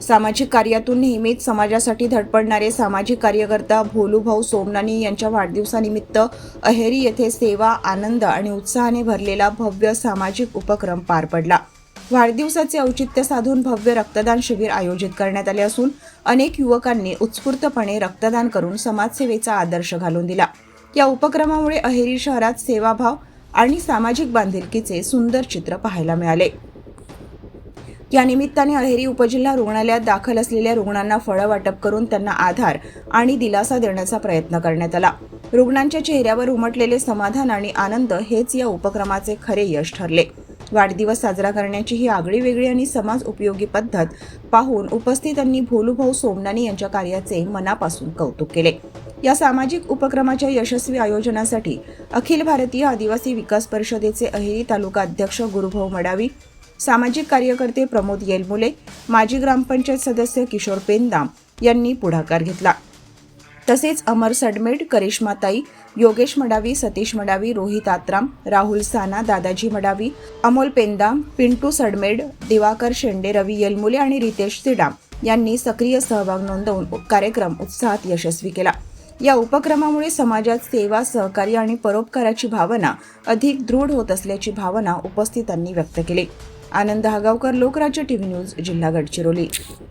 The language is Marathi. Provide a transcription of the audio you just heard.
सामाजिक कार्यातून नेहमीच समाजासाठी धडपडणारे सामाजिक कार्यकर्ता भोलूभाऊ सोमनानी यांच्या वाढदिवसानिमित्त अहेरी येथे सेवा, आनंद आणि उत्साहाने भरलेला भव्य सामाजिक उपक्रम पार पडला। वाढदिवसाचे औचित्य साधून भव्य रक्तदान शिबिर आयोजित करण्यात आले असून अनेक युवकांनी उत्स्फूर्तपणे रक्तदान करून समाजसेवेचा आदर्श घालून दिला। या उपक्रमामुळे अहेरी शहरात सेवाभाव आणि सामाजिक बांधिलकीचे सुंदर चित्र पाहायला मिळाले। या निमित्ताने अहेरी उपजिल्हा रुग्णालयात दाखल असलेल्या रुग्णांना फळं वाटप करून त्यांना आधार आणि दिलासा देण्याचा प्रयत्न करण्यात आला। रुग्णांच्या चेहऱ्यावर उमटलेले समाधान आणि आनंद हेच या उपक्रमाचे खरे यश ठरले। वाढदिवस साजरा करण्याची ही आगळीवेगळी आणि समाज उपयोगी पद्धत पाहून उपस्थितांनी भोलूभाऊ सोमनानी यांच्या कार्याचे मनापासून कौतुक केले। या सामाजिक उपक्रमाच्या यशस्वी आयोजनासाठी अखिल भारतीय आदिवासी विकास परिषदेचे अहेरी तालुका अध्यक्ष गुरुभाऊ मडावी, सामाजिक कार्यकर्ते प्रमोद येलमुले, माजी ग्रामपंचायत सदस्य किशोर पेंदाम यांनी पुढाकार घेतला। तसेच अमर सडमेड, करिश्माताई, योगेश मडावी, सतीश मडावी, रोहित आत्राम, राहुल साना, दादाजी मडावी, अमोल पेंदाम, पिंटू सडमेड, दिवाकर शेंडे, रवी येलमुले आणि रितेश सिडाम यांनी सक्रिय सहभाग नोंदवून कार्यक्रम उत्साहात यशस्वी केला। या उपक्रमामुळे समाजात सेवा, सहकार्य आणि परोपकाराची भावना अधिक दृढ होत असल्याची भावना उपस्थितांनी व्यक्त केली। आनंद हागावकर, लोकराज्य टीव्ही न्यूज, जिल्हा गडचिरोली।